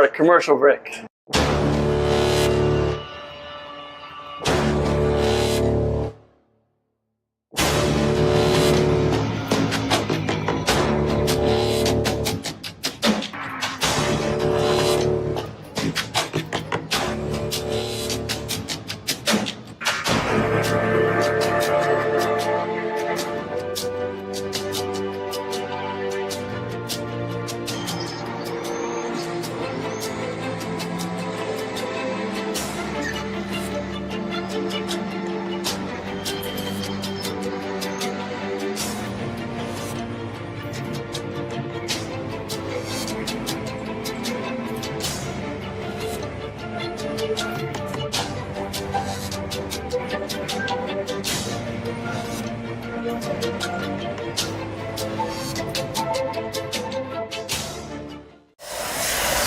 for a commercial break.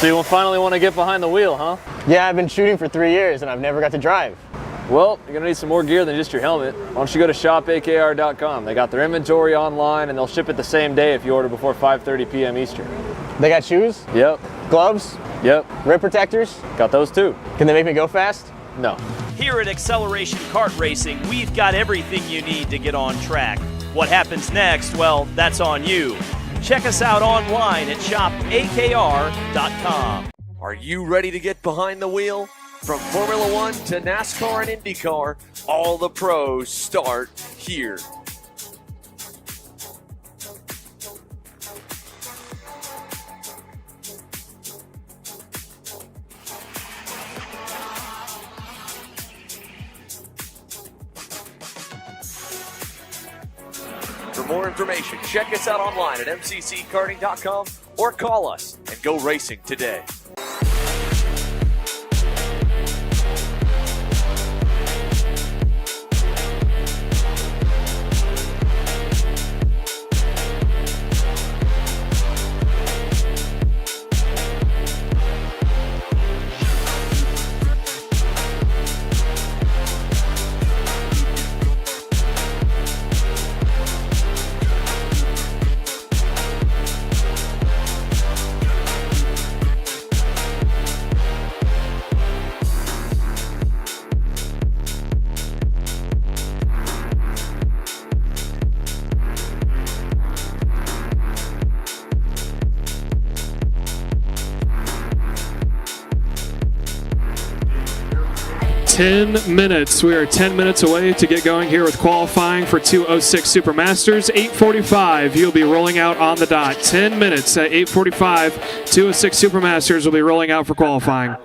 So you finally want to get behind the wheel, huh? Yeah, I've been shooting for 3 years and I've never got to drive. Well, you're gonna need some more gear than just your helmet. Why don't you go to shopakr.com. They got their inventory online and they'll ship it the same day if you order before 5:30 p.m. Eastern. They got shoes, Yep. gloves, Yep. rib protectors. Got those too. Can they make me go fast? No. Here at Acceleration Kart Racing, we've got everything you need to get on track. What happens next, well, that's on you. Check us out online at shopakr.com. Are you ready to get behind the wheel? From Formula One to NASCAR and IndyCar, all the pros start here. For more information, check us out online at mcckarting.com or call us and go racing today. We are 10 minutes away to get going here with qualifying for 206 Supermasters. 8:45, you'll be rolling out on the dot. 10 minutes at 8:45, 206 Supermasters will be rolling out for qualifying.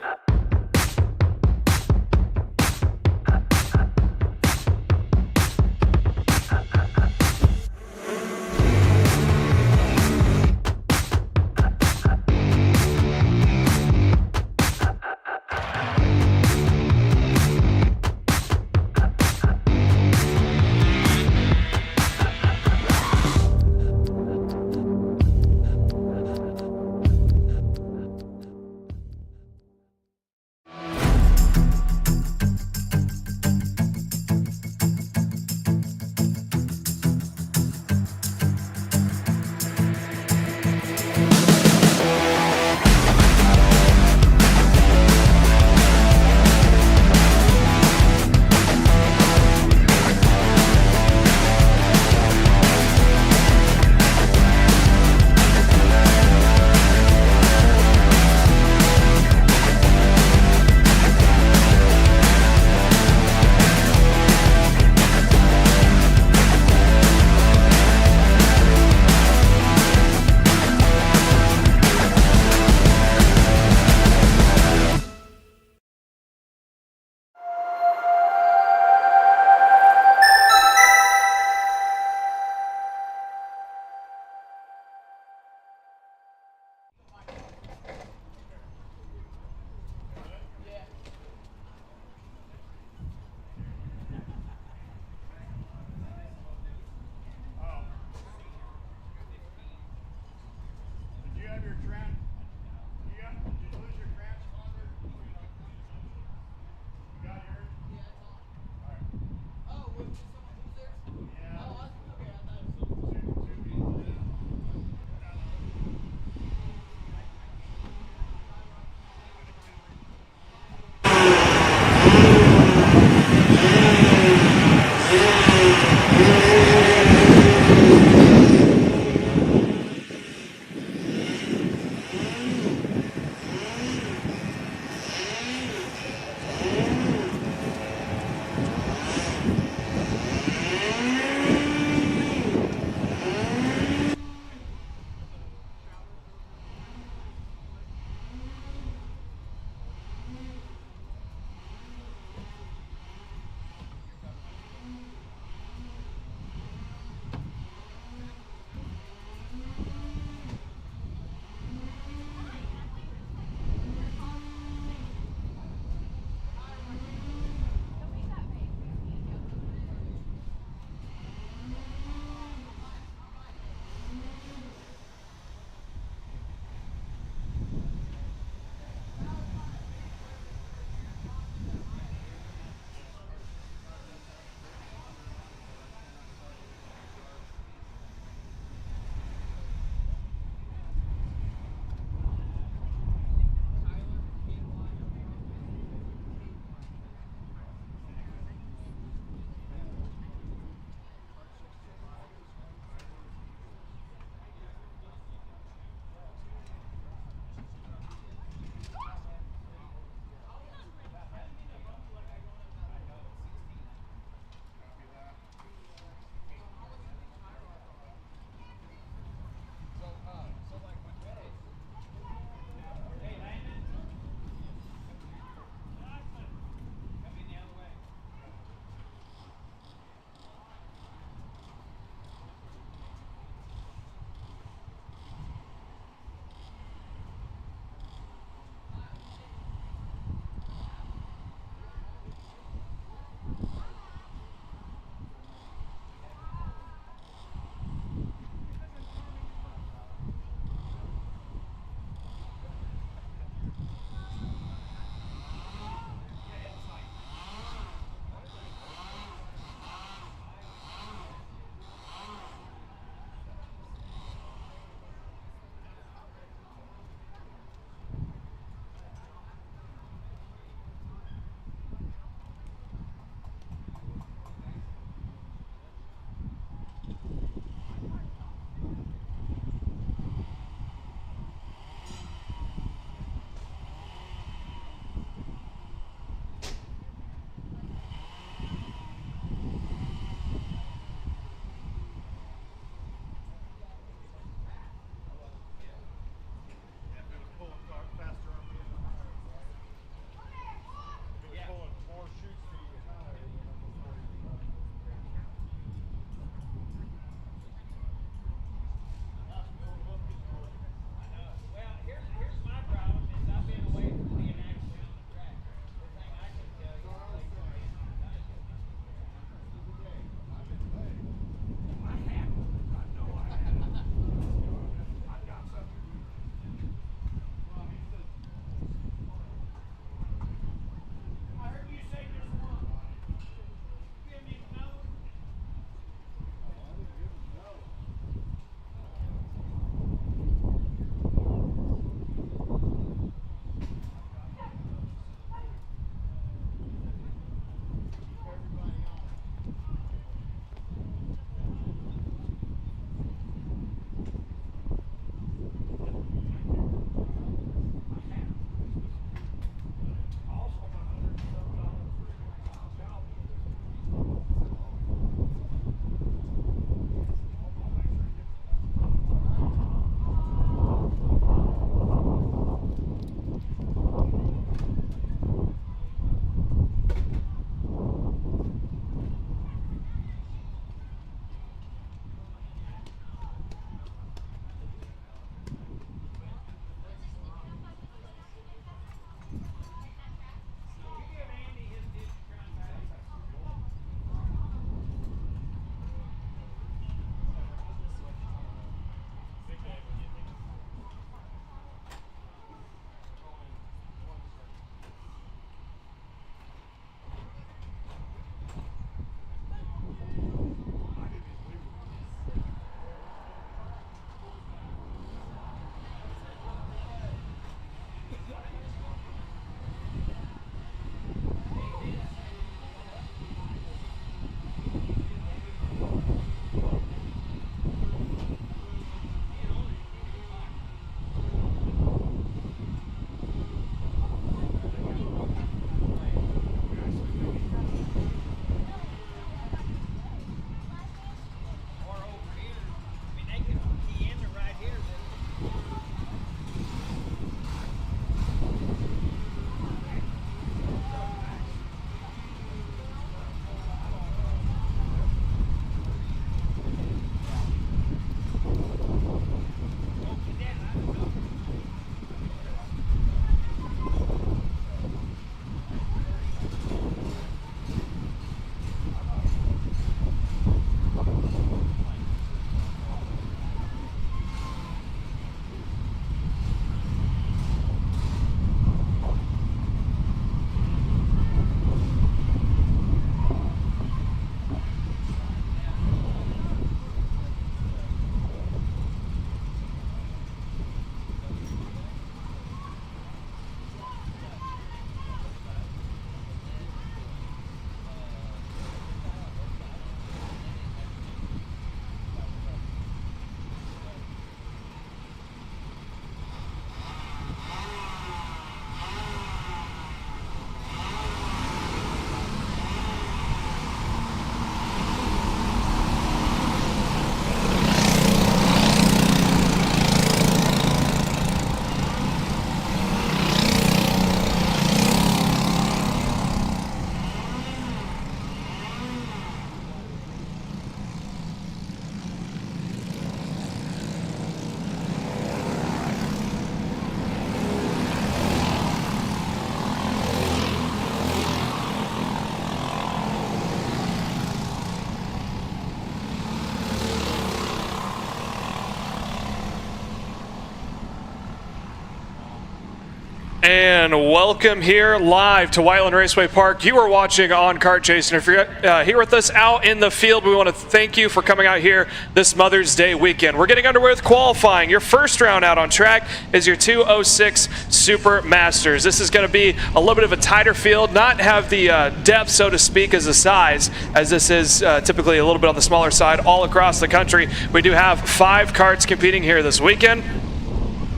And welcome here live to Whiteland Raceway Park. You are watching on Kart Chasing. If you're here with us out in the field, we want to thank you for coming out here this Mother's Day weekend. We're getting underway with qualifying. Your first round out on track is your 206 Super Masters. This is going to be a little bit of a tighter field, not have the depth, so to speak, as the size, as this is typically a little bit on the smaller side all across the country. We do have 5 karts competing here this weekend.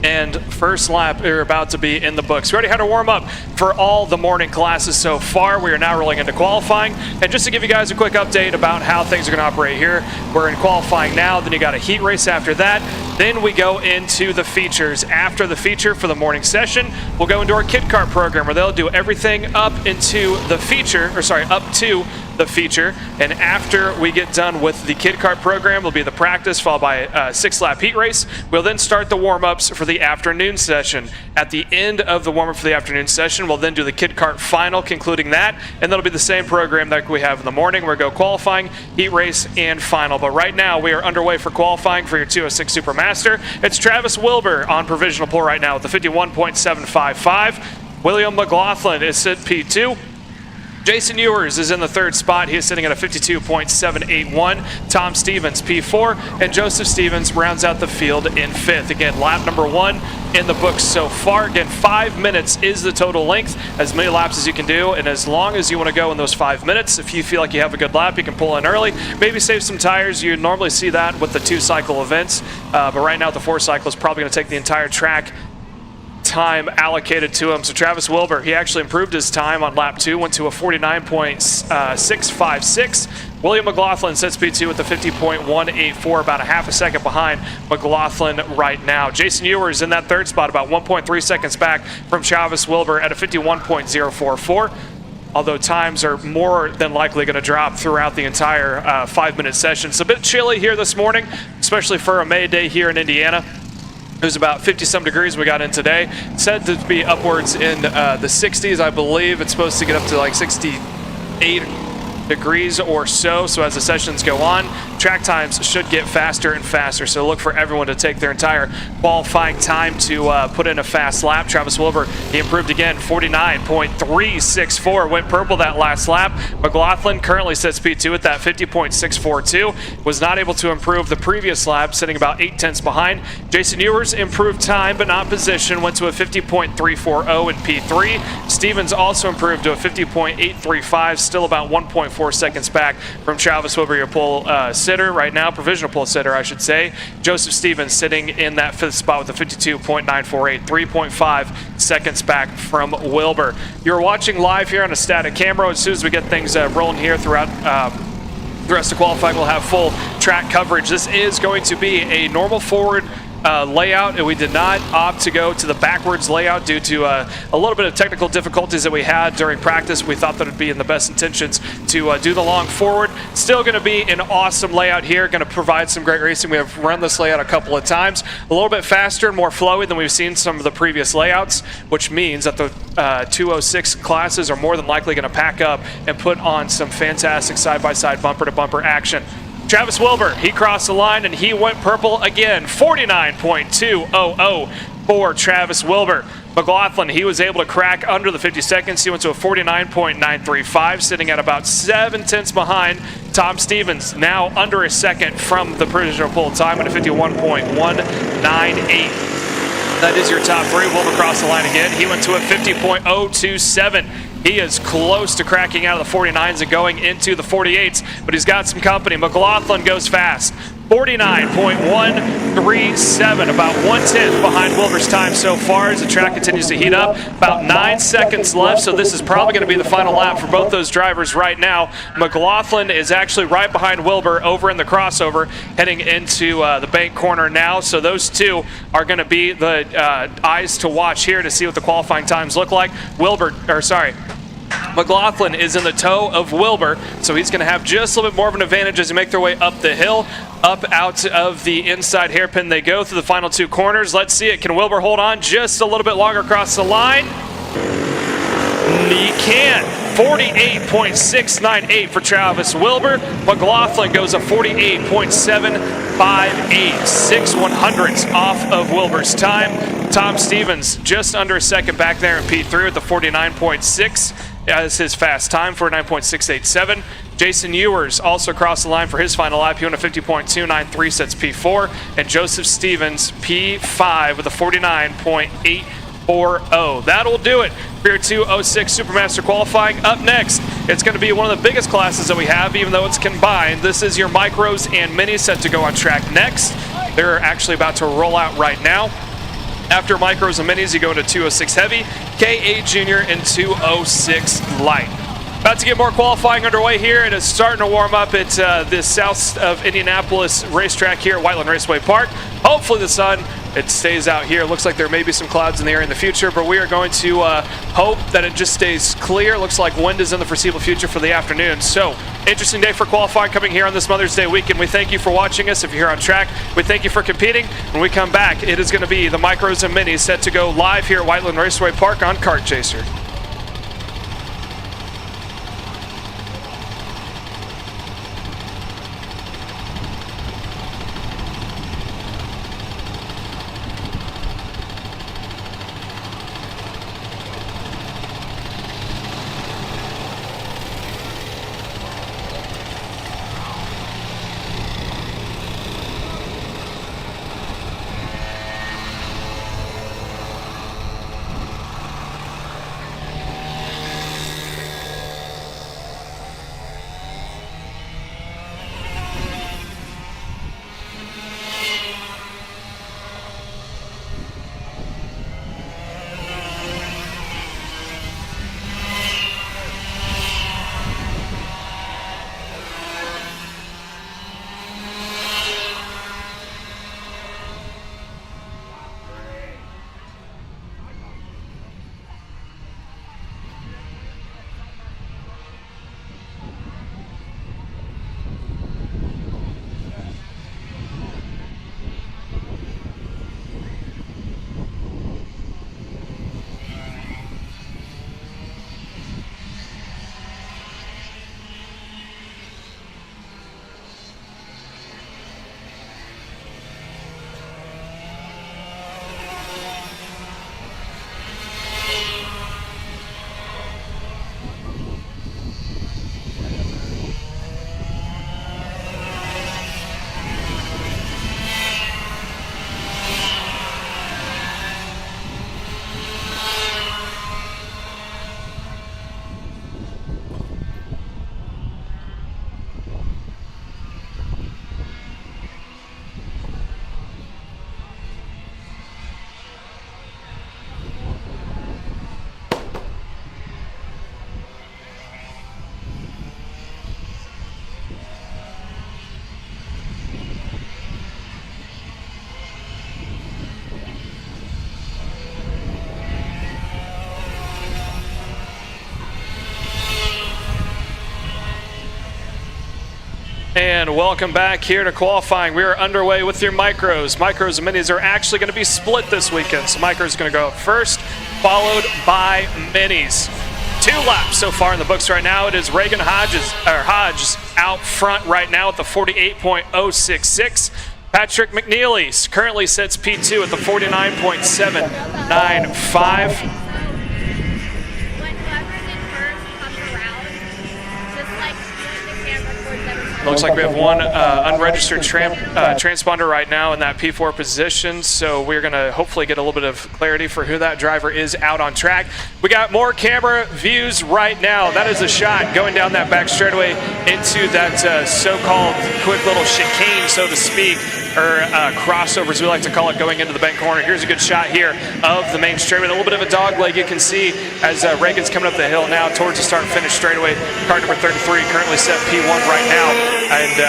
And first lap are about to be in the books. We already had a warm-up for all the morning classes so far. We are now rolling into qualifying. And just to give you guys a quick update about how things are going to operate here, we're in qualifying now, then you got a heat race after that. Then we go into the features. After the feature for the morning session, we'll go into our Kid Kart program where they'll do everything up into the feature, up to the feature. And after we get done with the Kid Kart program, will be the practice followed by a 6-lap heat race. We'll then start the warm-ups for the afternoon session. At the end of the warm-up for the afternoon session, we'll then do the Kid Kart final, concluding that, and that'll be the same program that we have in the morning. We'll go qualifying, heat race, and final. But right now, we are underway for qualifying for your 206 Super Master. It's Travis Wilbur on provisional pole right now with the 51.755. William McLaughlin is at P2. Jason Ewers is in the 3rd spot. He is sitting at a 52.781. Tom Stevens, P4, and Joseph Stevens rounds out the field in 5th. Again, lap number 1 in the books so far. Again, 5 minutes is the total length, as many laps as you can do, and as long as you want to go in those 5 minutes, if you feel like you have a good lap, you can pull in early, maybe save some tires. You normally see that with the 2-cycle events, but right now the 4-cycle is probably going to take the entire track time allocated to him. So Travis Wilbur, he actually improved his time on lap 2, went to a 49.656. William McLaughlin sets P2 with the 50.184, about a half a second behind McLaughlin right now. Jason Ewers in that 3rd spot, about 1.3 seconds back from Travis Wilbur at a 51.044. Although times are more than likely going to drop throughout the entire 5-minute session. It's a bit chilly here this morning, especially for a May day here in Indiana. It was about 50-some degrees we got in today. It's said to be upwards in the 60s, I believe. It's supposed to get up to like 68 degrees or so. So as the sessions go on, track times should get faster and faster. So look for everyone to take their entire qualifying time to put in a fast lap. Travis Wilbur, he improved again, 49.364. Went purple that last lap. McLaughlin currently sits P2 at that 50.642. Was not able to improve the previous lap, sitting about 8 tenths behind. Jason Ewers improved time but not position. Went to a 50.340 in P3. Stevens also improved to a 50.835, still about 1.4 seconds back from Travis Wilbur, your pole sitter right now, provisional pole sitter, I should say. Joseph Stevens sitting in that 5th spot with a 52.948, 3.5 seconds back from Wilbur. You're watching live here on a static camera. As soon as we get things rolling here throughout the rest of qualifying, we'll have full track coverage. This is going to be a normal forward layout, and we did not opt to go to the backwards layout due to a little bit of technical difficulties that we had during practice. We thought that it would be in the best intentions to do the long forward. Still going to be an awesome layout here, going to provide some great racing. We have run this layout a couple of times, a little bit faster and more flowy than we've seen some of the previous layouts, which means that the 206 classes are more than likely going to pack up and put on some fantastic side-by-side bumper-to-bumper action. Travis Wilbur, he crossed the line and he went purple again, 49.200 for Travis Wilbur. McLaughlin, he was able to crack under the 50 seconds. He went to a 49.935, sitting at about 7 tenths behind Tom Stevens, now under a second from the provisional pole time at a 51.198. That is your top 3. Wilbur crossed the line again. He went to a 50.027. He is close to cracking out of the 49s and going into the 48s, but he's got some company. McLaughlin goes fast. 49.137, about 1/10 behind Wilbur's time so far as the track continues to heat up. About 9 seconds left, so this is probably going to be the final lap for both those drivers right now. McLaughlin is actually right behind Wilbur over in the crossover, heading into the bank corner now. So those two are going to be the eyes to watch here to see what the qualifying times look like. McLaughlin is in the toe of Wilbur, so he's going to have just a little bit more of an advantage as they make their way up the hill. Up out of the inside hairpin they go through the final 2 corners. Let's see it. Can Wilbur hold on just a little bit longer across the line? He can. 48.698 for Travis Wilbur. McLaughlin goes a 48.758. 6/100ths off of Wilbur's time. Tom Stevens just under a second back there in P3 with the 49.6 as his fast time, 49.687. Jason Ewers also across the line for his final lap. He won a 50.293, sets P4. And Joseph Stevens, P5 with a 49.840. That'll do it for your 206 Supermaster qualifying. Up next, it's going to be one of the biggest classes that we have, even though it's combined. This is your micros and minis set to go on track next. They're actually about to roll out right now. After micros and minis, you go into 206 heavy, KA Junior, and 206 light. About to get more qualifying underway here. It is starting to warm up at the south of Indianapolis racetrack here at Whiteland Raceway Park. Hopefully the sun, it stays out here. It looks like there may be some clouds in the air in the future, but we are going to hope that it just stays clear. Looks like wind is in the foreseeable future for the afternoon. So, interesting day for qualifying coming here on this Mother's Day weekend. We thank you for watching us. If you're here on track, we thank you for competing. When we come back, it is going to be the micros and minis set to go live here at Whiteland Raceway Park on Kart Chaser. And welcome back here to qualifying. We are underway with your micros. Micros and minis are actually going to be split this weekend. So micros are going to go up first, followed by minis. 2 laps so far in the books right now. It is Reagan Hodge out front right now at the 48.066. Patrick McNeely currently sits P2 at the 49.795. Looks like we have one unregistered transponder right now in that P4 position, so we're going to hopefully get a little bit of clarity for who that driver is out on track. We got more camera views right now. That is a shot going down that back straightaway into that so-called quick little chicane, so to speak, or crossovers we like to call it, going into the bank corner. Here's a good shot here of the main straightaway. A little bit of a dog leg you can see as Reagan's coming up the hill now towards the start and finish straightaway. Car number 33 currently set P1 right now. And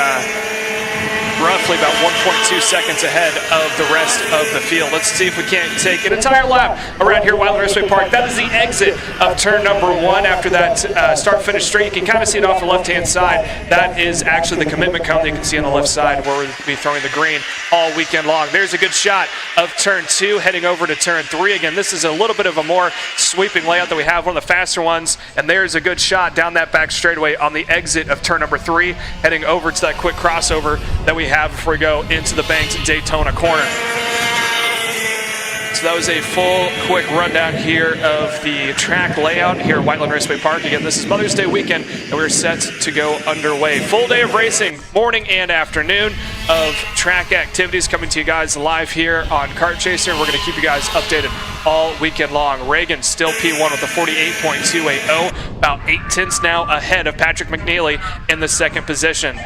roughly about 1.2 seconds ahead of the rest of the field. Let's see if we can't take an entire lap around here at Whiteland Raceway Park. That is the exit of turn number 1. After that start-finish straight, you can kind of see it off the left-hand side. That is actually the commitment cone that you can see on the left side where we'll be throwing the green all weekend long. There's a good shot of turn 2 heading over to turn 3. Again, this is a little bit of a more sweeping layout that we have, one of the faster ones, and there's a good shot down that back straightaway on the exit of turn number 3, heading over to that quick crossover that we have before we go into the banked Daytona corner. So that was a full, quick rundown here of the track layout here at Whiteland Raceway Park. Again, this is Mother's Day weekend, and we're set to go underway. Full day of racing, morning and afternoon of track activities coming to you guys live here on Kart Chaser. We're going to keep you guys updated all weekend long. Reagan still P1 with a 48.280, about 0.8 now ahead of Patrick McNeely in the second position.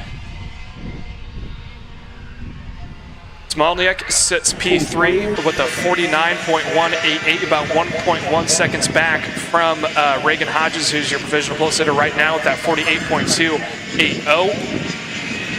Smolniak sits P3 with a 49.188, about 1.1 seconds back from Reagan Hodges, who's your provisional pole sitter right now with that 48.280.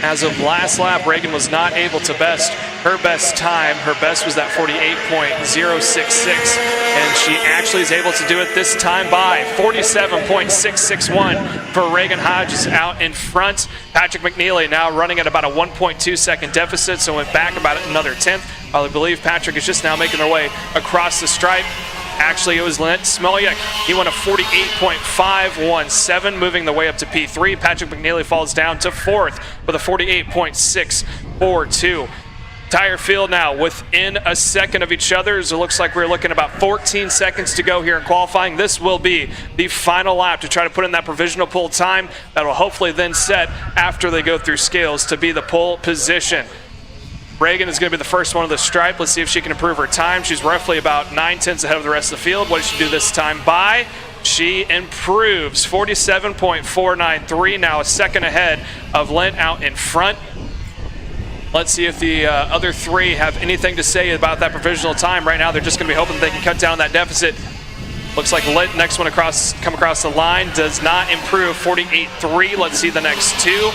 As of last lap, Reagan was not able to best her best time. Her best was that 48.066, and she actually is able to do it this time by 47.661 for Reagan Hodges out in front. Patrick McNeely now running at about a 1.2 second deficit, so went back about another 10th. While I believe Patrick is just now making their way across the stripe. Actually, it was Lent Smolniak. He won a 48.517, moving the way up to P3. Patrick McNeely falls down to 4th with a 48.642. Tire field now within a second of each other. So it looks like we're looking about 14 seconds to go here in qualifying. This will be the final lap to try to put in that provisional pole time that will hopefully then set after they go through scales to be the pole position. Reagan is going to be the first one of the stripe. Let's see if she can improve her time. She's roughly about 9/10 ahead of the rest of the field. What did she do this time by? She improves 47.493, now a second ahead of Lent out in front. Let's see if the other three have anything to say about that provisional time. Right now, they're just going to be hoping they can cut down that deficit. Looks like Lent, next one come across the line, does not improve, 48.3. Let's see the next two.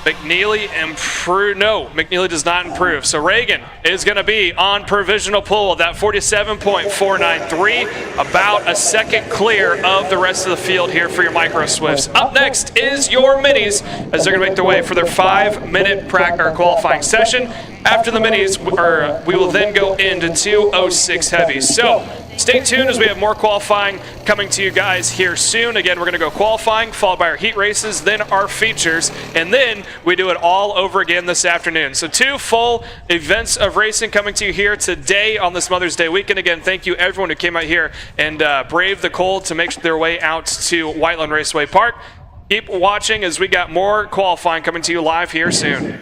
McNeely improve. No, McNeely does not improve. So Reagan is going to be on provisional pole, that 47.493, about a second clear of the rest of the field here for your Micro Swifts. Up next is your Minis, as they're going to make their way for their 5-minute qualifying session. After the Minis, we will then go into 206 heavies. So stay tuned as we have more qualifying coming to you guys here soon. Again, we're going to go qualifying, followed by our heat races, then our features, and then we do it all over again this afternoon. So 2 full events of racing coming to you here today on this Mother's Day weekend. Again, thank you everyone who came out here and braved the cold to make their way out to Whiteland Raceway Park. Keep watching as we got more qualifying coming to you live here soon.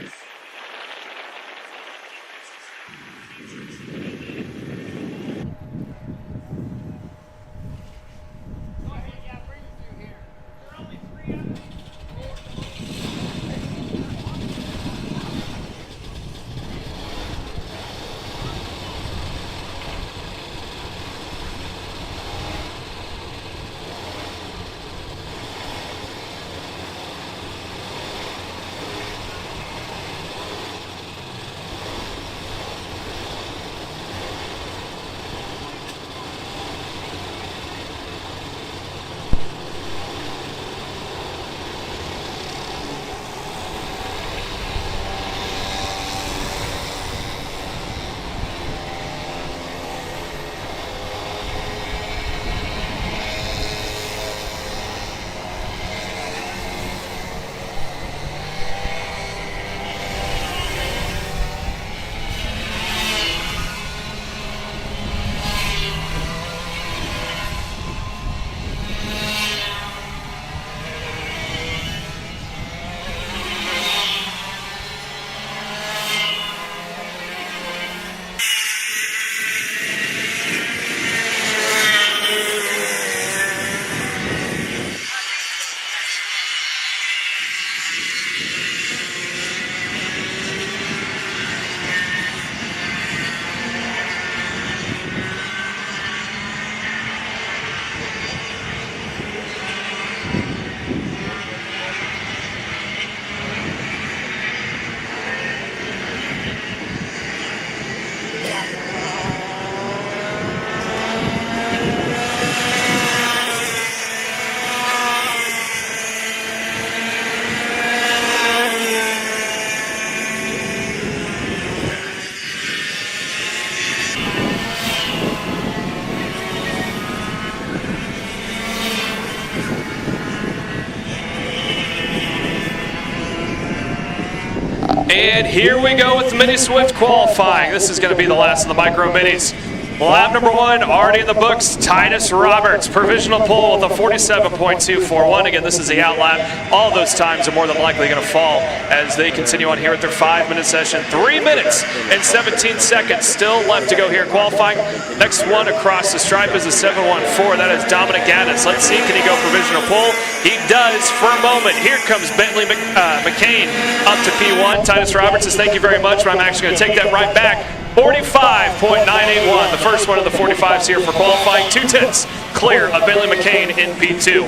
And here we go with the Mini Swift qualifying. This is going to be the last of the Micro Minis. Lap number 1 already in the books. Titus Roberts, provisional pole with a 47.241. Again, this is the out lap. All of those times are more than likely going to fall as they continue on here with their 5-minute session. 3 minutes and 17 seconds still left to go here in qualifying. Next one across the stripe is a 714. That is Dominic Gaddis. Let's see, can he go provisional pole? He does for a moment. Here comes Bentley McCain up to P1. Titus Roberts says, thank you very much, but I'm actually going to take that right back. 45.981, the first one of the 45s here for qualifying. 2/10 clear of Bentley McCain in P2.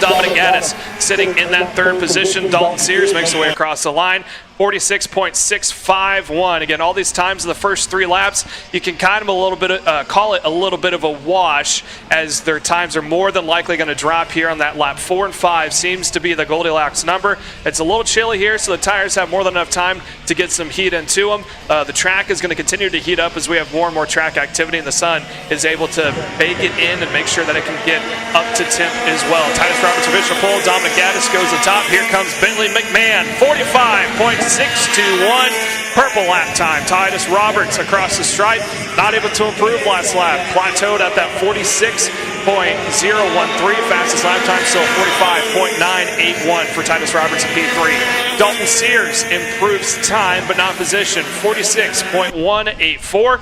Dominic Gaddis sitting in that 3rd position. Dalton Sears makes the way across the line. 46.651. Again, all these times in the first 3 laps, you can kind of call it a little bit of a wash, as their times are more than likely going to drop here on that lap. 4 and 5 seems to be the Goldilocks number. It's a little chilly here, so the tires have more than enough time to get some heat into them. The track is going to continue to heat up as we have more and more track activity, and the sun is able to bake it in and make sure that it can get up to temp as well. Titus Roberts provisional pole. Dominic Gaddis goes to the top. Here comes Bentley McMahon. 45.621. Purple lap time. Titus Roberts across the stripe. Not able to improve last lap. Plateaued at that 46.013. Fastest lap time, still 45.981 for Titus Roberts in P3. Dalton Sears improves time, but not position. 46.184.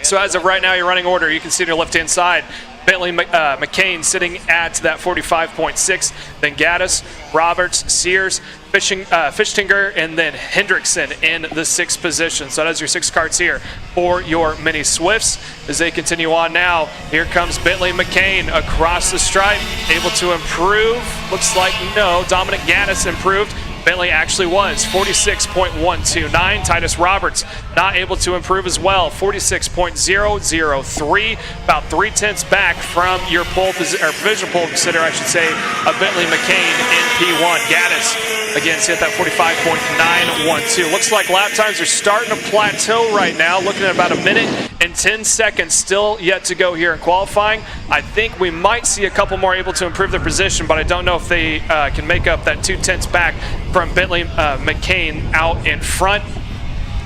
So as of right now, your running order, you can see on your left-hand side, Bentley McCain sitting at that 45.6, then Gaddis, Roberts, Sears, Fishtinger, and then Hendrickson in the 6th position. So that is your 6 karts here for your Mini Swifts. As they continue on now, here comes Bentley McCain across the stripe, able to improve. Looks like no, Dominic Gaddis improved. Bentley actually was 46.129. Titus Roberts not able to improve as well, 46.003, about 3/10 back from your provisional pole consider, I should say, of Bentley McCain in P1. Gaddis again hit that 45.912. Looks like lap times are starting to plateau right now. Looking at about 1 minute and 10 seconds still yet to go here in qualifying. I think we might see a couple more able to improve their position, but I don't know if they can make up that 2/10 back from Bentley McCain out in front.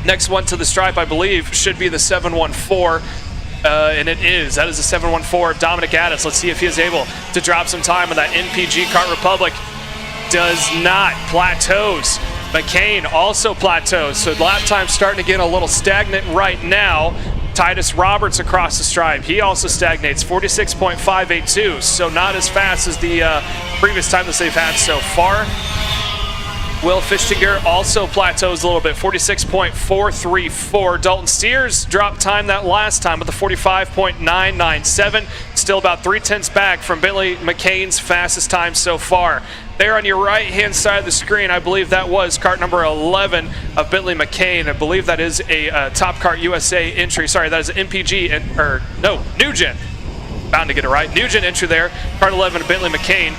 Next one to the stripe, I believe, should be the 714. And it is. That is the 714 of Dominic Gaddis. Let's see if he is able to drop some time on that NPG Kart Republic. Does not. Plateaus. McCain also plateaus. So lap time starting to get a little stagnant right now. Titus Roberts across the stripe. He also stagnates, 46.582. So not as fast as the previous time that they've had so far. Will Fishtinger also plateaus a little bit, 46.434. Dalton Sears dropped time that last time with the 45.997. Still about 3/10 back from Bentley McCain's fastest time so far. There on your right-hand side of the screen, I believe that was kart number 11 of Bentley McCain. I believe that is a Top Kart USA entry. Sorry, that is an MPG, New Gen. Bound to get it right. New Gen entry there, kart 11 of Bentley McCain.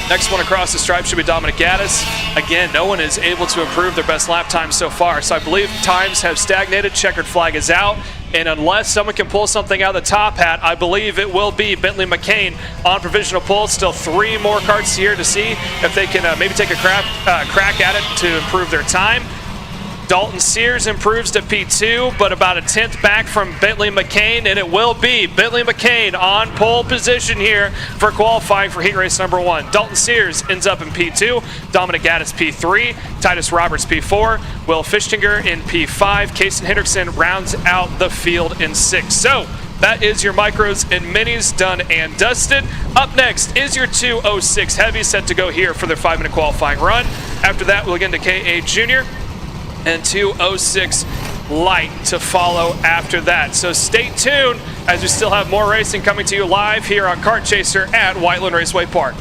Next one across the stripe should be Dominic Gaddis. Again, no one is able to improve their best lap time so far. So I believe times have stagnated. Checkered flag is out. And unless someone can pull something out of the top hat, I believe it will be Bentley McCain on provisional pole. Still 3 more karts here to see if they can maybe take a crack at it to improve their time. Dalton Sears improves to P2, but about 1/10 back from Bentley McCain, and it will be Bentley McCain on pole position here for qualifying for heat race number 1. Dalton Sears ends up in P2, Dominic Gaddis P3, Titus Roberts P4, Will Fishtinger in P5, Kason Hendrickson rounds out the field in 6. So that is your micros and minis done and dusted. Up next is your 206 heavy set to go here for their 5-minute qualifying run. After that, we'll get into KA Junior and 206 light to follow after that. So stay tuned as we still have more racing coming to you live here on Kart Chaser at Whiteland Raceway Park.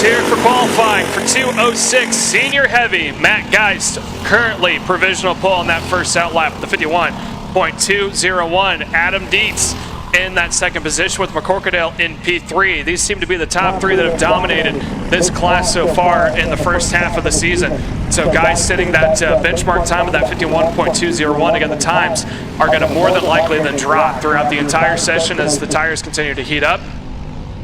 Let's hear it for qualifying for 206 Senior Heavy. Matt Geist currently provisional pole on that first out lap with the 51.201. Adam Dietz in that second position with McCorkadale in P3. These seem to be the top three that have dominated this class so far in the first half of the season. So guys sitting that benchmark time of that 51.201, again, the times are going to more than likely then drop throughout the entire session as the tires continue to heat up.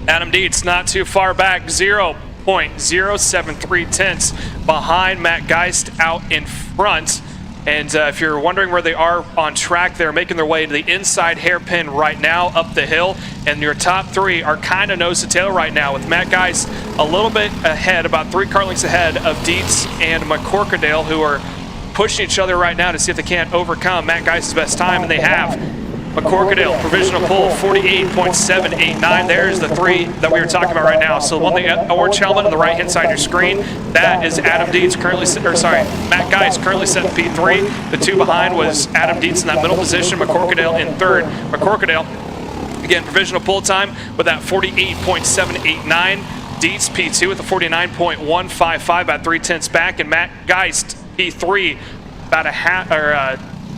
Adam Dietz not too far back, 0.073 tenths behind Matt Geist out in front. And if you're wondering where they are on track, they're making their way to the inside hairpin right now up the hill. And your top three are kind of nose to tail right now, with Matt Geist a little bit ahead, about 3 kart lengths ahead of Dietz and McCorkadale, who are pushing each other right now to see if they can't overcome Matt Geist's best time, and they have. McCorkadale, provisional pole, 48.789. There's the three that we were talking about right now. So the one, the orange helmet on the right-hand side of your screen, that is Adam Dietz, Matt Geist currently set in P3. The two behind was Adam Dietz in that middle position, McCorkadale in third. McCorkadale, again, provisional pole time with that 48.789. Dietz P2 with the 49.155, about 3 tenths back, and Matt Geist P3 about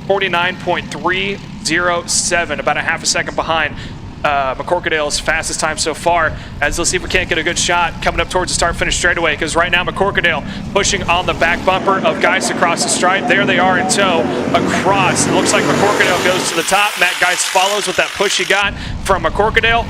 49.307, about a half a second behind McCorkadale's fastest time so far. As let's see if we can't get a good shot coming up towards the start-finish straightaway, because right now McCorkadale pushing on the back bumper of Geist across the stripe. There they are in tow across. It looks like McCorkadale goes to the top. Matt Geist follows with that push he got from McCorkadale.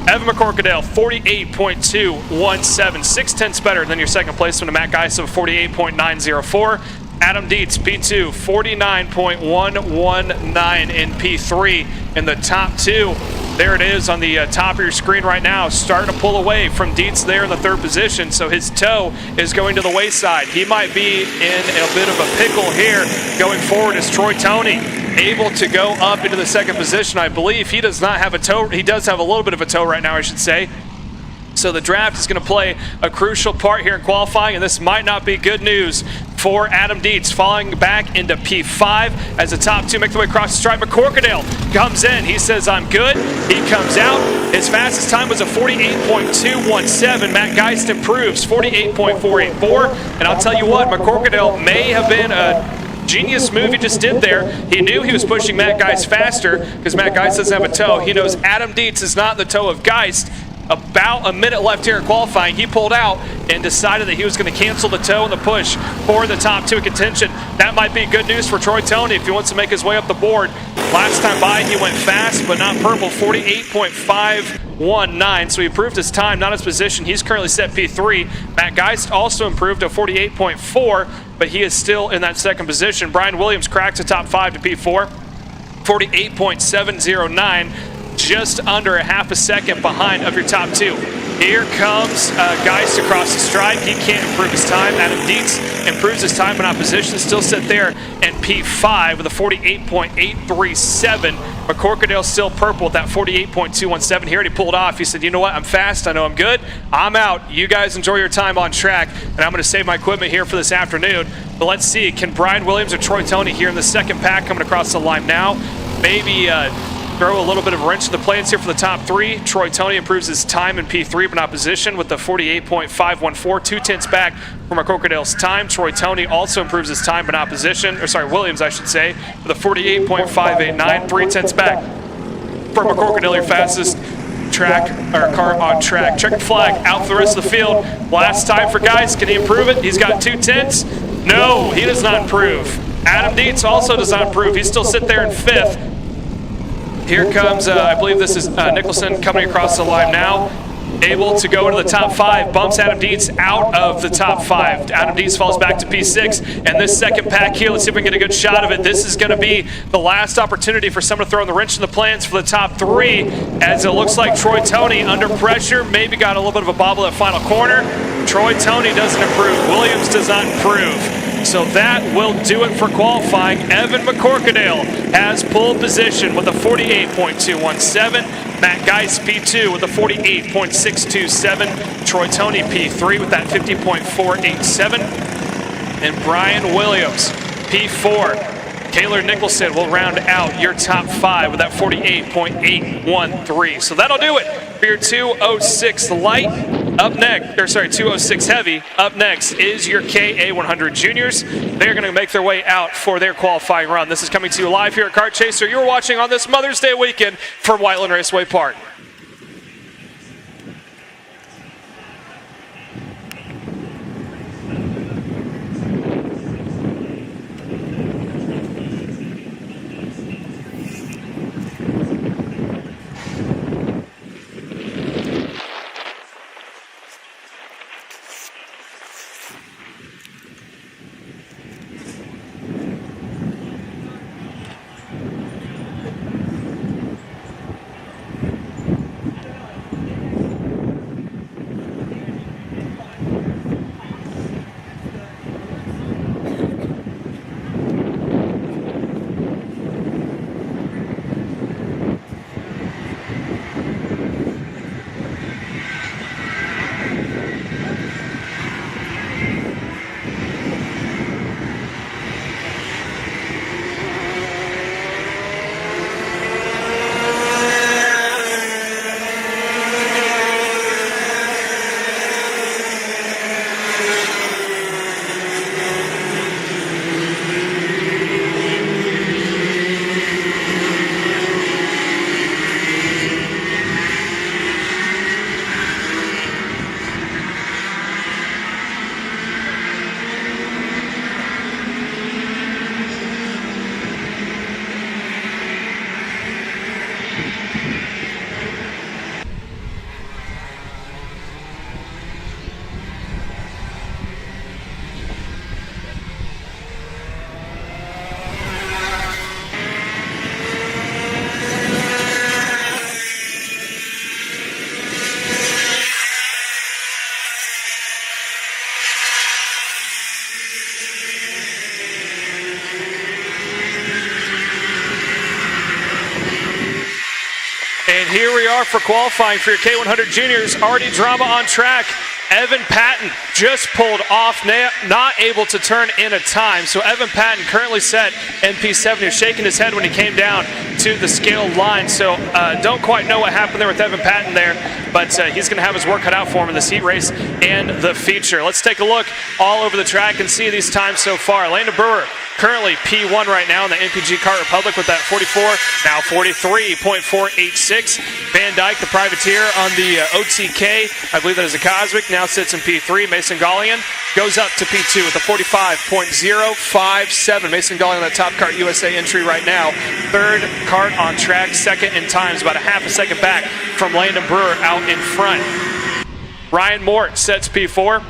Evan McCorkadale, 48.217, 6 tenths better than your second placement of Matt Geist of 48.904. Adam Dietz, P2, 49.119 in P3 in the top two. There it is on the top of your screen right now, starting to pull away from Dietz there in the third position, so his toe is going to the wayside. He might be in a bit of a pickle here going forward as Troy Toney able to go up into the second position. I believe he does not have a toe. He does have a little bit of a toe right now, I should say. So the draft is going to play a crucial part here in qualifying, and this might not be good news for Adam Dietz, falling back into P5 as the top two make their way across the stripe. McCorkadale comes in. He says, I'm good. He comes out. His fastest time was a 48.217. Matt Geist improves, 48.484. And I'll tell you what, McCorkadale may have been a genius move he just did there. He knew he was pushing Matt Geist faster because Matt Geist doesn't have a toe. He knows Adam Dietz is not the toe of Geist. About a minute left here in qualifying, he pulled out and decided that he was going to cancel the toe and the push for the top two in contention. That might be good news for Troy Toney if he wants to make his way up the board. Last time by, he went fast, but not purple, 48.519. So he improved his time, not his position. He's currently set P3. Matt Geist also improved to 48.4, but he is still in that second position. Brian Williams cracks the top 5 to P4, 48.709. Just under a half a second behind of your top two. Here comes Geist across the stripe. He can't improve his time. Adam Dietz improves his time in opposition. Still sit there in P5 with a 48.837. McCorkadale still purple with that 48.217. He already pulled off. He said, you know what? I'm fast. I know I'm good. I'm out. You guys enjoy your time on track, and I'm going to save my equipment here for this afternoon. But let's see. Can Brian Williams or Troy Toney here in the second pack coming across the line now? Maybe throw a little bit of a wrench in the plans here for the top three. Troy Toney improves his time in P3 but not position with the 48.514, 2 tenths back from McCorkadale's time. Troy Toney also improves his time but not position, or sorry, Williams I should say, with a 48.589, 3 tenths back from McCorkadale, your fastest track or car on track. Checkered flag out for the rest of the field. Last time for Geist. Can he improve it? He's got 2 tenths. No, he does not improve. Adam Dietz also does not improve. He's still sit there in 5th. Here comes, I believe this is Nicholson coming across the line now. Able to go into the top 5, bumps Adam Dietz out of the top 5. Adam Dietz falls back to P6, and this second pack here, let's see if we can get a good shot of it. This is going to be the last opportunity for someone to throw in the wrench in the plans for the top 3, as it looks like Troy Toney under pressure, maybe got a little bit of a bobble at final corner. Troy Toney doesn't improve. Williams does not improve. So that will do it for qualifying. Evan McCorkadale has pole position with a 48.217. Matt Geist P2 with a 48.627. Troy Toney P3 with that 50.487. And Brian Williams P4. Taylor Nicholson will round out your top 5 with that 48.813. So that'll do it for your 206 light. Up next, 206 heavy. Up next is your KA100 Juniors. They're going to make their way out for their qualifying run. This is coming to you live here at Kart Chaser. You're watching on this Mother's Day weekend from Whiteland Raceway Park. And here we are for qualifying for your K100 Juniors. Already drama on track. Evan Patton just pulled off, not able to turn in a time. So Evan Patton currently set in P7. He was shaking his head when he came down to the scaled line. So don't quite know what happened there with Evan Patton there, but he's going to have his work cut out for him in this heat race and the feature. Let's take a look all over the track and see these times so far. Landon Brewer currently P1 right now in the MPG Kart Republic with that 44, now 43.486. Van Dyke, the privateer on the OTK, I believe that is a Cosmic, now sits in P3. Mason Gallian goes up to P2 with a 45.057. Mason Gallian on the Top Kart USA entry right now. Third kart on track, second in times, about a half a second back from Landon Brewer out in front. Ryan Mort sets P4.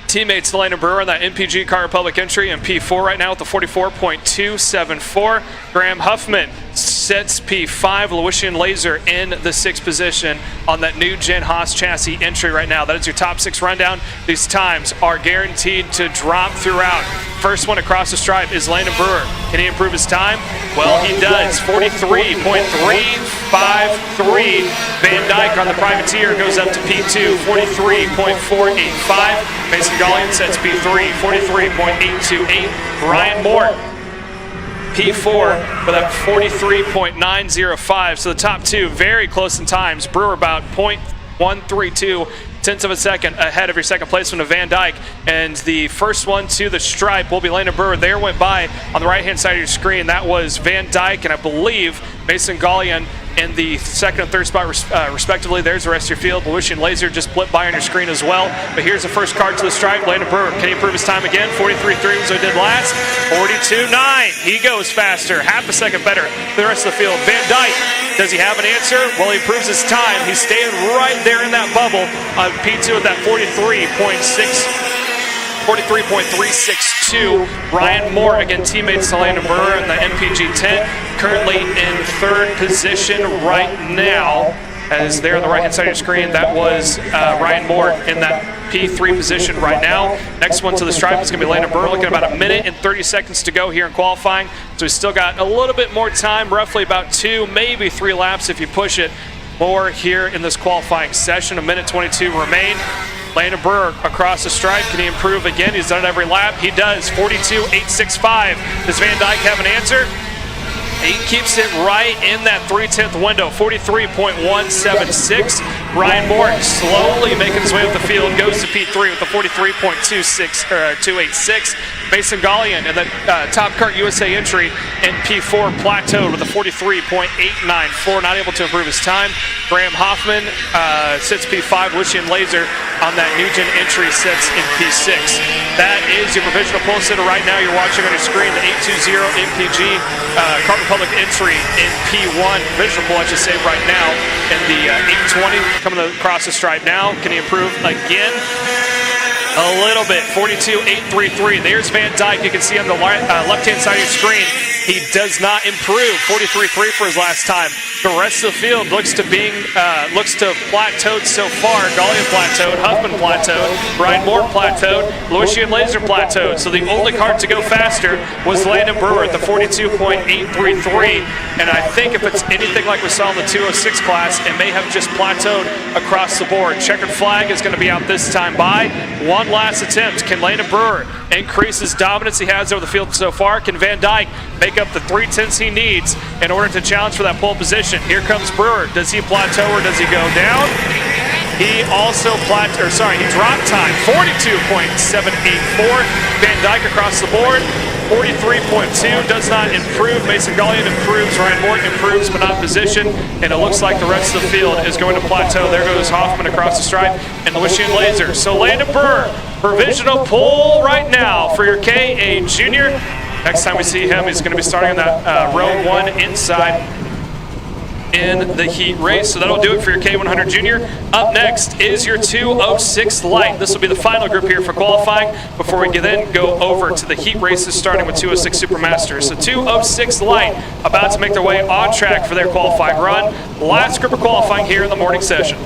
Teammates to Landon Brewer on that MPG Kart Republic entry in P4 right now with the 44.274. Graham Huffman sets P5. Lewisian Laser in the 6th position on that new Gen Haas chassis entry right now. That is your top 6 rundown. These times are guaranteed to drop throughout. First one across the stripe is Landon Brewer. Can he improve his time? Well, he does. 43.353. Van Dyke on the privateer goes up to P2, 43.485. Mason Gallian sets P3, 43.828. Ryan Moore, P4 with a 43.905. So the top two very close in times. Brewer about 0.132 tenths of a second ahead of your second placement of Van Dyke. And the first one to the stripe will be Landon Brewer. There went by on the right-hand side of your screen. That was Van Dyke and I believe Mason Gallian in the second and third spot respectively. There's the rest of your field. Lewisian Laser just blipped by on your screen as well. But here's the first kart to the stripe. Landon Brewer, can he improve his time again? 43.3 was what he did last. 42.9. He goes faster, half a second better than the rest of the field. Van Dyke, does he have an answer? Well, he improves his time. He's staying right there in that bubble on P2 at that 43.362. Ryan Moore, again, teammates to Landon Brewer in the MPG 10, currently in third position right now. As there on the right-hand side of your screen, that was Ryan Moore in that P3 position right now. Next one to the stripe is going to be Landon Brewer, looking at about a minute and 30 seconds to go here in qualifying. So he's still got a little bit more time, roughly about 2, maybe 3 laps if you push it more here in this qualifying session. A minute 22 remain. Landon Brewer across the stripe. Can he improve again? He's done it every lap. He does. 42.865. Does Van Dyke have an answer? He keeps it right in that 3/10 window, 43.176. Ryan Morton slowly making his way up the field, goes to P3 with a 43.286. Mason Gallian in the Top Kart USA entry in P4 plateaued with a 43.894, not able to improve his time. Graham Hoffman sits P5. Lucian Laser on that Nugent entry sits in P6. That is your provisional pole sitter right now. You're watching on your screen the 820 MPG Kart Republic entry in P1. Provisional pole, I should say, right now. And the 820 coming across the stripe now. Can he improve again? A little bit. 42.833. There's Van Dyke. You can see on the left-hand side of your screen. He does not improve. 43.3 for his last time. The rest of the field looks to plateaued so far. Gallian plateaued, Huffman plateaued, Ryan Moore plateaued, Lucian Laser plateaued. So the only kart to go faster was Landon Brewer at the 42.833. And I think if it's anything like we saw in the 206 class, it may have just plateaued across the board. Checkered flag is going to be out this time by. One last attempt. Can Landon Brewer increase his dominance he has over the field so far? Can Van Dyke make up the 3/10 he needs in order to challenge for that pole position? Here comes Brewer. Does he plateau or does he go down? He also he dropped time. 42.784. Van Dyke across the board. 43.2 does not improve. Mason Gallian improves. Ryan Morton improves, but not position. And it looks like the rest of the field is going to plateau. There goes Hoffman across the stripe and Lucian Laser. So Landon Brewer, provisional pole right now for your KA Junior. Next time we see him, he's going to be starting on that row 1 inside in the heat race. So that'll do it for your KA100 Junior. Up next is your 206 Light. This will be the final group here for qualifying before we then go over to the heat races starting with 206 Supermasters. So 206 Light about to make their way on track for their qualifying run. Last group of qualifying here in the morning session.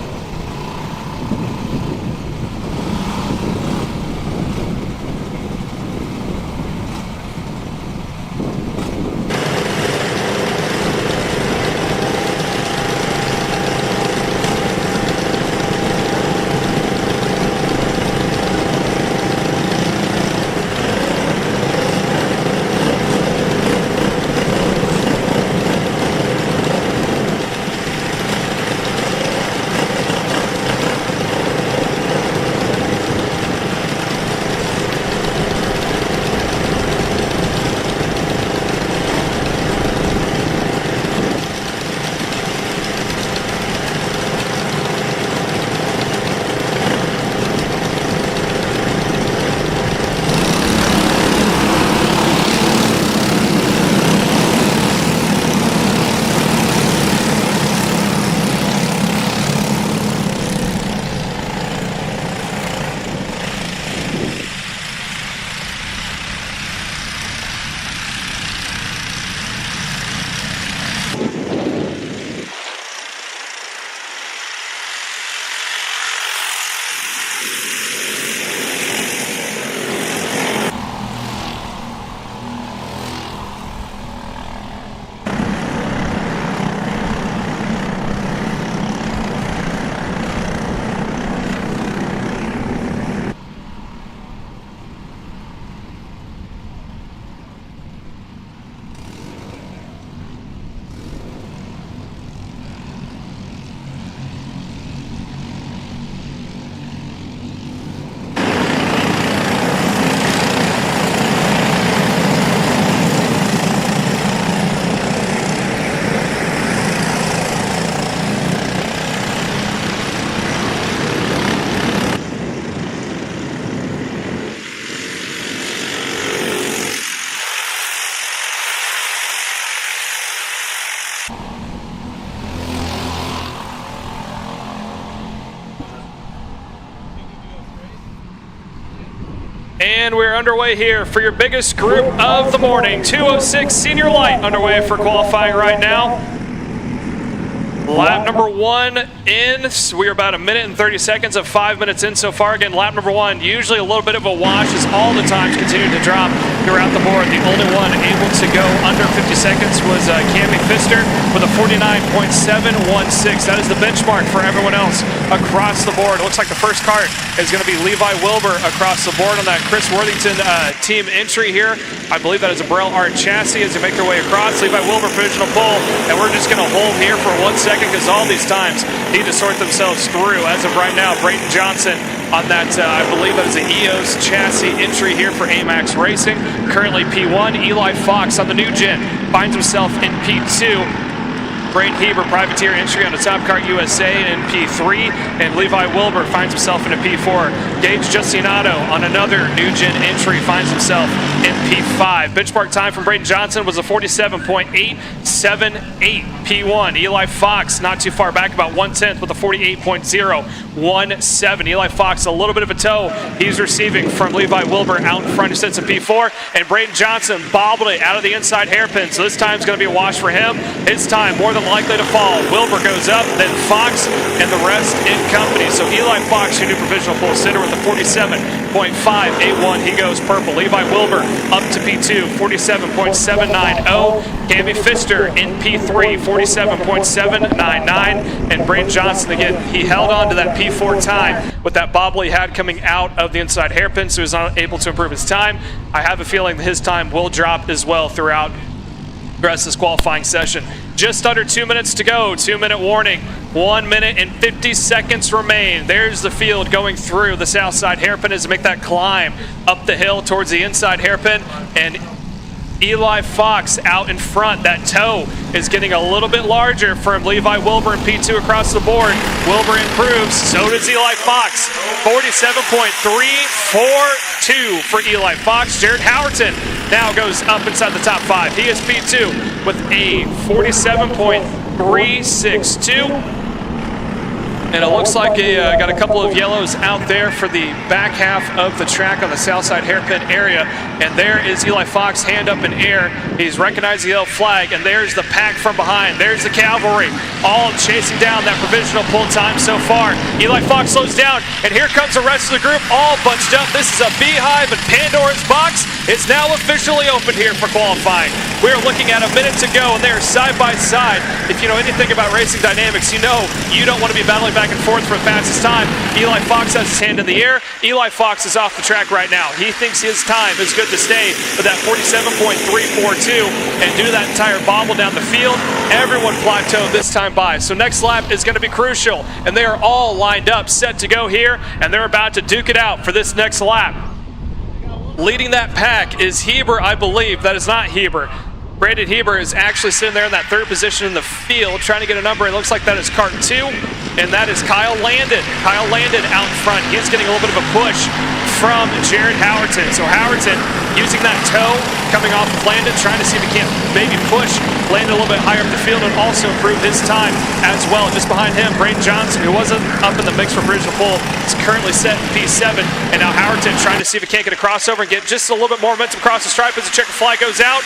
And we're underway here for your biggest group of the morning. 206 Senior Light underway for qualifying right now. Lap number 1 in. We are about 1 minute and 30 seconds of 5 minutes in so far. Again, lap number 1, usually a little bit of a wash as all the times continue to drop throughout the board. The only one able to go under 50 seconds was Cammy Pfister with a 49.716. That is the benchmark for everyone else across the board. It looks like the first kart is going to be Levi Wilbur across the board on that Chris Worthington team entry here. I believe that is a Burrell Art chassis as they make their way across. Levi Wilbur provisional pole, and we're just going to hold here for 1 second second because all these times need to sort themselves through. As of right now, Brayton Johnson on that, I believe that is an EOS chassis entry here for AMAX Racing. Currently P1. Eli Fox on the new gen finds himself in P2. Braden Heber, privateer entry on the Top Kart USA in P3, and Levi Wilbur finds himself in a P4. Gage Justinato on another new gen entry finds himself in P5. Benchmark time from Braden Johnson was a 47.878 P1. Eli Fox not too far back, about 1/10 with a 48.017. Eli Fox a little bit of a tow he's receiving from Levi Wilbur out in front, who sits in P4, and Braden Johnson bobbled it out of the inside hairpin, so this time's going to be a wash for him. His time more than likely to fall. Wilbur goes up, then Fox, and the rest in company. So Eli Fox, your new provisional pole sitter, with a 47.581. He goes purple. Levi Wilbur up to P2, 47.790. Cammy Pfister in P3, 47.799. And Braden Johnson, again, he held on to that P4 time with that bobble he had coming out of the inside hairpin, so he was not able to improve his time. I have a feeling that his time will drop as well throughout the rest of this qualifying session. Just under 2 minutes to go. 2-minute warning. 1 minute and 50 seconds remain. There's the field going through the south side hairpin as they make that climb up the hill towards the inside hairpin. And Eli Fox out in front. That toe is getting a little bit larger from Levi Wilbur in P2 across the board. Wilbur improves, so does Eli Fox. 47.342 for Eli Fox. Jared Howerton now goes up inside the top 5. He is P2 with a 47.362. And it looks like got a couple of yellows out there for the back half of the track on the south side hairpin area. And there is Eli Fox, hand up in air. He's recognized the yellow flag, and there's the pack from behind. There's the cavalry, all chasing down that provisional pull time so far. Eli Fox slows down, and here comes the rest of the group, all bunched up. This is a beehive in Pandora's box. It's now officially open here for qualifying. We're looking at a minute to go, and they're side by side. If you know anything about racing dynamics, you know you don't want to be battling back and forth for the fastest time. Eli Fox has his hand in the air. Eli Fox is off the track right now. He thinks his time is good to stay with that 47.342 and do that entire bobble down the field. Everyone plateaued this time by. So next lap is going to be crucial, and they are all lined up, set to go here, and they're about to duke it out for this next lap. Leading that pack is Heber, I believe. That is not Heber. Brandon Heber is actually sitting there in that third position in the field trying to get a number. It looks like that is Kart 2, and that is Kyle Landon. Kyle Landon out in front. He's getting a little bit of a push from Jared Howerton. So Howerton using that toe coming off of Landon, trying to see if he can't maybe push Landon a little bit higher up the field and also improve his time as well. Just behind him, Braden Johnson, who wasn't up in the mix for provisional pole, is currently set in P7. And now Howerton trying to see if he can't get a crossover and get just a little bit more momentum across the stripe as the checker flag goes out.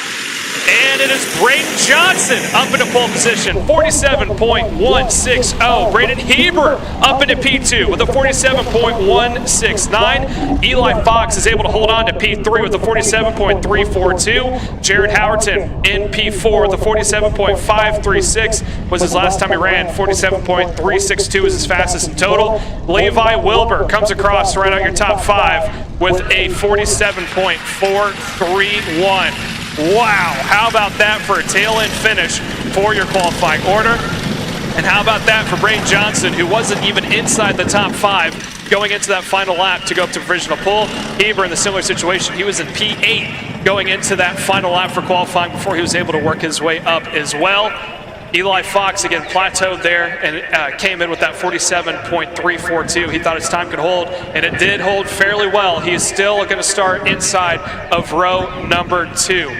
And it is Braden Johnson up into pole position, 47.160. Braden Heber up into P2 with a 47.169. Eli Fox is able to hold on to P3 with a 47.342. Jared Howerton in P4 with a 47.536 was his last time he ran. 47.362 is his fastest in total. Levi Wilbur comes across to round out your top 5 with a 47.431. Wow, how about that for a tail-end finish for your qualifying order? And how about that for Braden Johnson, who wasn't even inside the top 5 going into that final lap to go up to provisional pole. Heber in a similar situation. He was in P8 going into that final lap for qualifying before he was able to work his way up as well. Eli Fox, again, plateaued there and came in with that 47.342. He thought his time could hold, and it did hold fairly well. He is still going to start inside of row number 2.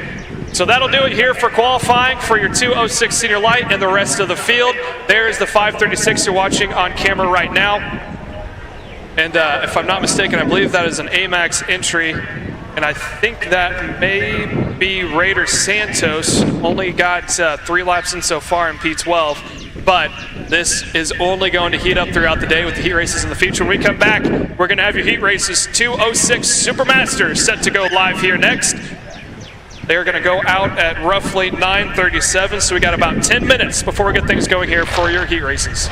So that'll do it here for qualifying for your 206 Senior Light and the rest of the field. There's the 536 you're watching on camera right now. And if I'm not mistaken, I believe that is an AMAX entry. And I think that may be Raider Santos. Only got 3 laps in so far in P12. But this is only going to heat up throughout the day with the heat races in the future. When we come back, we're going to have your heat races 206 Supermasters set to go live here next. They're going to go out at roughly 9:37, so we got about 10 minutes before we get things going here for your heat races.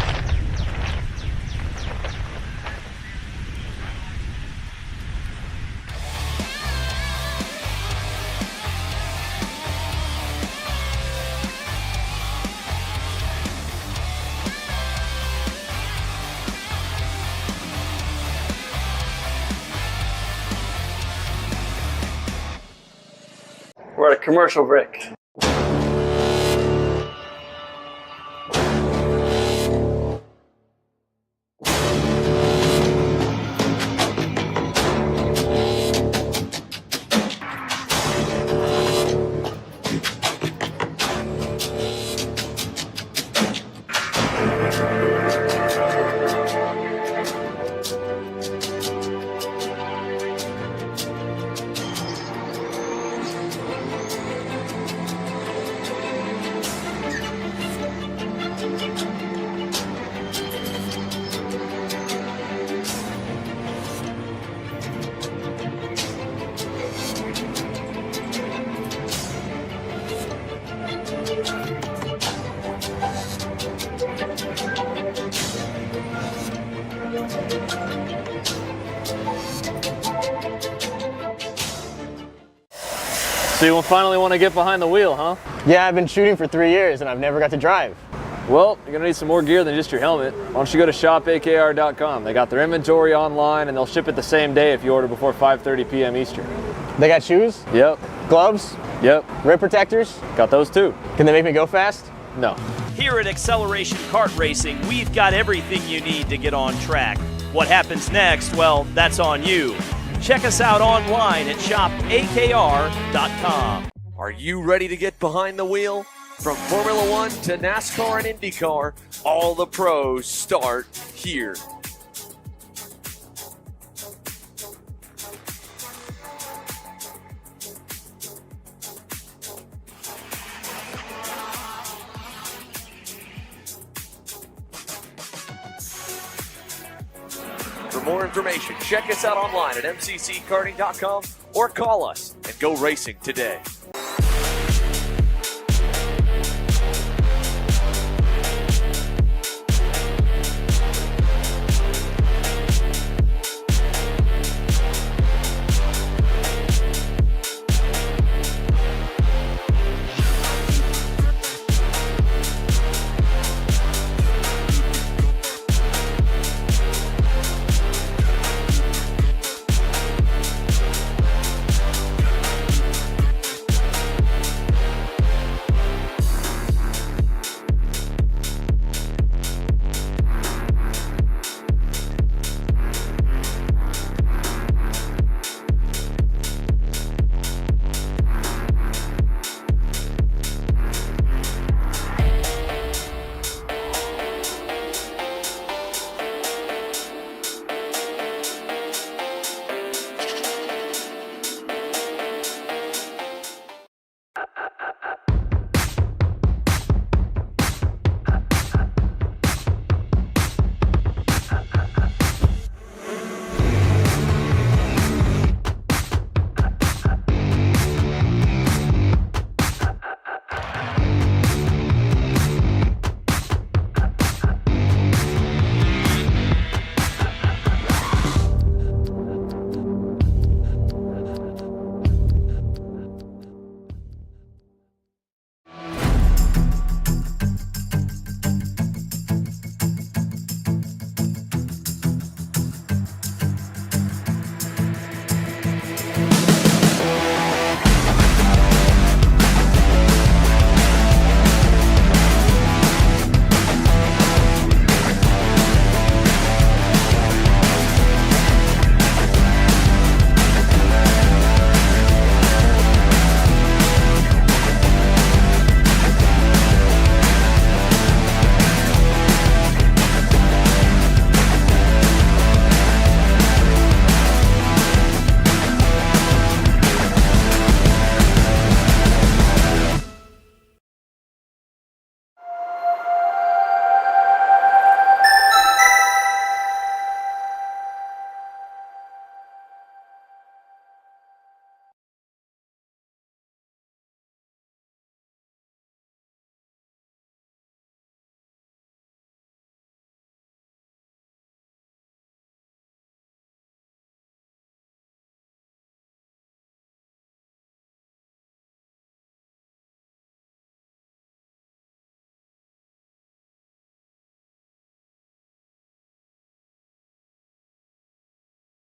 We're at a commercial break. So you finally want to get behind the wheel, huh? Yeah, I've been shooting for 3 years and I've never got to drive. Well, you're gonna need some more gear than just your helmet. Why don't you go to shopakr.com? They got their inventory online and they'll ship it the same day if you order before 5:30 p.m. Eastern. They got shoes, Yep, gloves, yep, rib protectors. got those too. Can they make me go fast? No. Here at Acceleration Kart Racing, we've got everything you need to get on track. What happens next? Well, that's on you. Check us out online at shopakr.com. Are you ready to get behind the wheel? From Formula One to NASCAR and IndyCar, all the pros start here. For more information, check us out online at mcckarting.com or call us and go racing today.